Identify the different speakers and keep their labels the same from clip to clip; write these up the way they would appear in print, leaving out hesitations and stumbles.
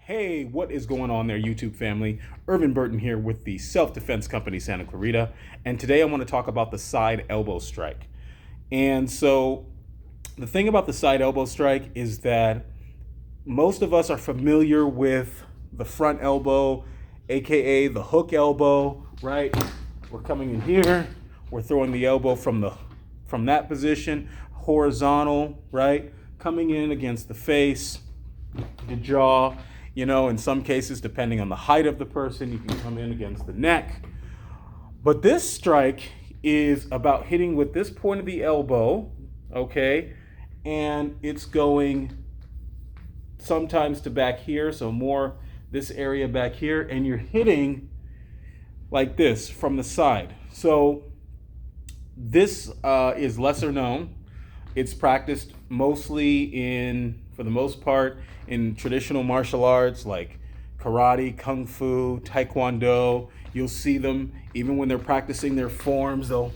Speaker 1: Hey, what is going on there, YouTube family? Irvin Burton here with the Self-Defense Company Santa Clarita, and today I want to talk about the side elbow strike. And so the thing about the side elbow strike is that most of us are familiar with the front elbow, aka the hook elbow, right? We're coming in here, we're throwing the elbow from that position, horizontal, right? Coming in against the face, the jaw. In some cases, depending on the height of the person, you can come in against the neck. But this strike is about hitting with this point of the elbow, okay? And it's going sometimes to back here, so more this area back here, and you're hitting like this from the side. So this is lesser known. It's practiced mostly for the most part, in traditional martial arts like karate, kung fu, taekwondo. You'll see them even when they're practicing their forms. They'll,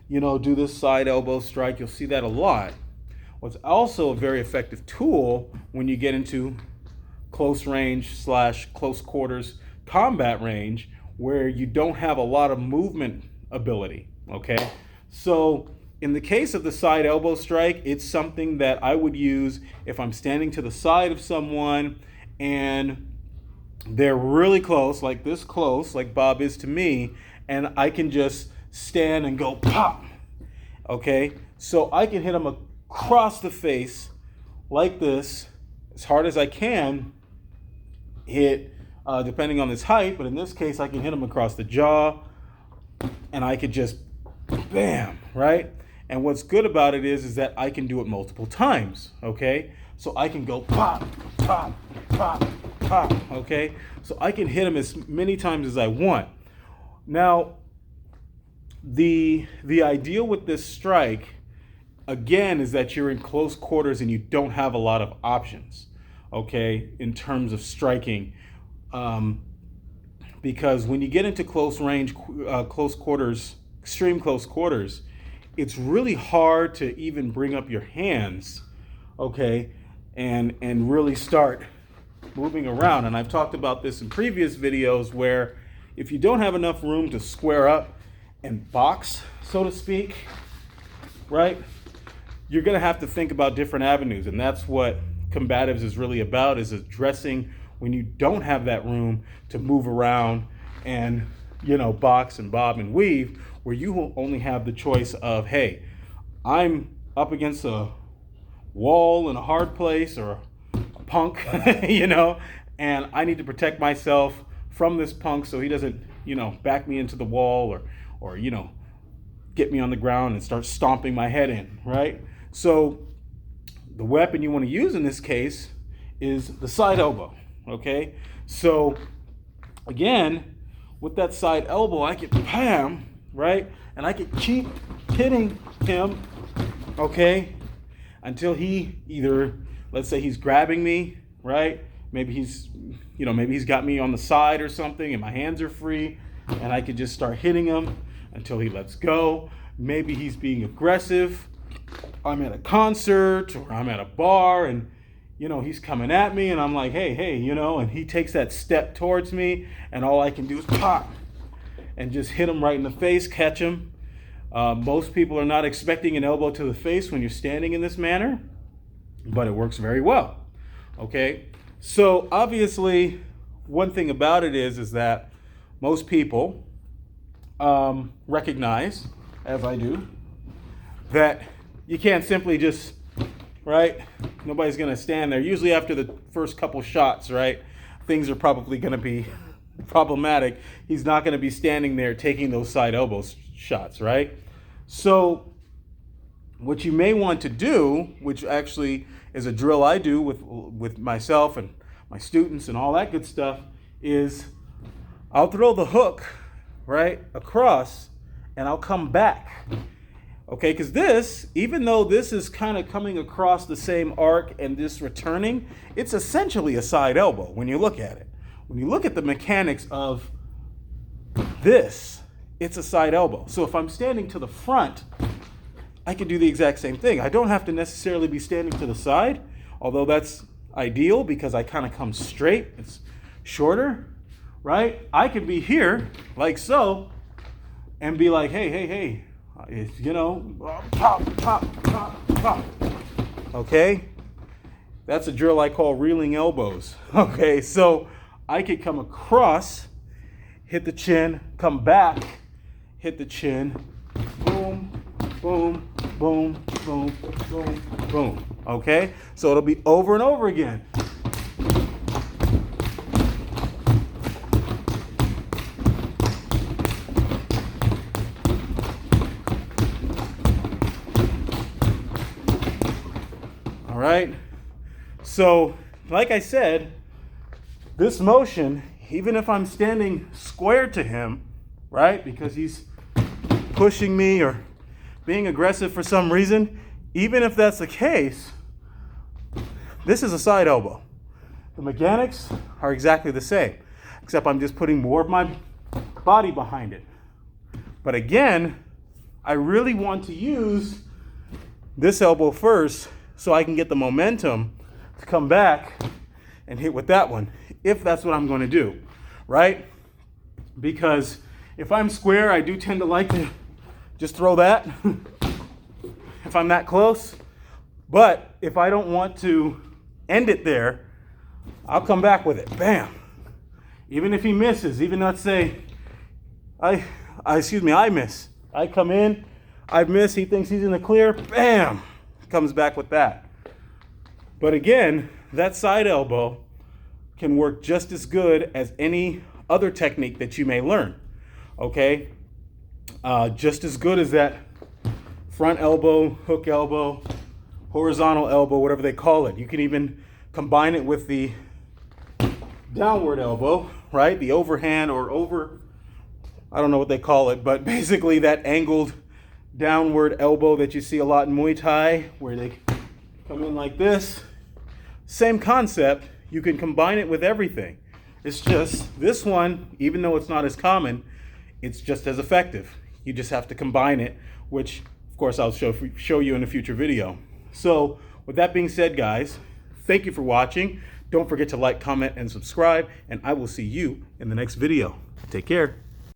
Speaker 1: do this side elbow strike. You'll see that a lot. What's also a very effective tool when you get into close range / close quarters combat range where you don't have a lot of movement ability, okay? So in the case of the side elbow strike, it's something that I would use if I'm standing to the side of someone and they're really close, like this close, like Bob is to me, and I can just stand and go pop, okay? So I can hit him across the face like this, as hard as I can hit, depending on his height, but in this case, I can hit him across the jaw, and I could just bam, right? And what's good about it is that I can do it multiple times, okay? So I can go pop, pop, pop, pop, okay? So I can hit him as many times as I want. Now, the ideal with this strike, again, is that you're in close quarters and you don't have a lot of options, okay, in terms of striking. Because when you get into close range, close quarters, extreme close quarters, it's really hard to even bring up your hands, okay, and really start moving around. And I've talked about this in previous videos where if you don't have enough room to square up and box, so to speak, right, you're going to have to think about different avenues. And that's what combatives is really about, is addressing when you don't have that room to move around and, box and bob and weave, where you will only have the choice of, hey, I'm up against a wall in a hard place or a punk, and I need to protect myself from this punk so he doesn't, back me into the wall or get me on the ground and start stomping my head in, right? So the weapon you want to use in this case is the side elbow, okay? So again, with that side elbow, I can bam, right? And I can keep hitting him, okay, until he either, let's say he's grabbing me, right? Maybe he's got me on the side or something and my hands are free and I could just start hitting him until he lets go. Maybe he's being aggressive. I'm at a concert or I'm at a bar and he's coming at me and I'm like, hey, and he takes that step towards me and all I can do is pop and just hit him right in the face, catch him. Most people are not expecting an elbow to the face when you're standing in this manner, but it works very well, okay? So obviously, one thing about it is that most people recognize, as I do, that you can't simply just, right? Nobody's going to stand there. Usually after the first couple shots, right, things are probably going to be problematic. He's not going to be standing there taking those side elbow shots, right? So what you may want to do, which actually is a drill I do with myself and my students and all that good stuff, is I'll throw the hook, right, across and I'll come back. Okay, because this, even though this is kind of coming across the same arc and this returning, it's essentially a side elbow when you look at it. When you look at the mechanics of this, it's a side elbow. So if I'm standing to the front, I can do the exact same thing. I don't have to necessarily be standing to the side, although that's ideal because I kind of come straight. It's shorter, right? I could be here like so and be like, hey, it's, you know, pop, pop, pop, pop. Okay? That's a drill I call reeling elbows. Okay, so I could come across, hit the chin, come back, hit the chin, boom, boom, boom, boom, boom, boom. Okay? So it'll be over and over again. All right? So, like I said, this motion, even if I'm standing square to him, right, because he's pushing me or being aggressive for some reason, even if that's the case, this is a side elbow. The mechanics are exactly the same, except I'm just putting more of my body behind it. But again, I really want to use this elbow first so I can get the momentum to come back and hit with that one, if that's what I'm going to do, right? Because if I'm square, I do tend to like to just throw that if I'm that close. But if I don't want to end it there, I'll come back with it. Bam. Even if he misses, even let's say I miss. I come in, I miss, he thinks he's in the clear, bam, comes back with that. But again, that side elbow can work just as good as any other technique that you may learn, okay? Just as good as that front elbow, hook elbow, horizontal elbow, whatever they call it. You can even combine it with the downward elbow, right? The overhand or over, I don't know what they call it, but basically that angled downward elbow that you see a lot in Muay Thai, where they come in like this. Same concept, you can combine it with everything. It's just this one, even though it's not as common, it's just as effective. You just have to combine it, which of course I'll show you in a future video. So with that being said, guys, thank you for watching. Don't forget to like, comment, and subscribe, and I will see you in the next video. Take care.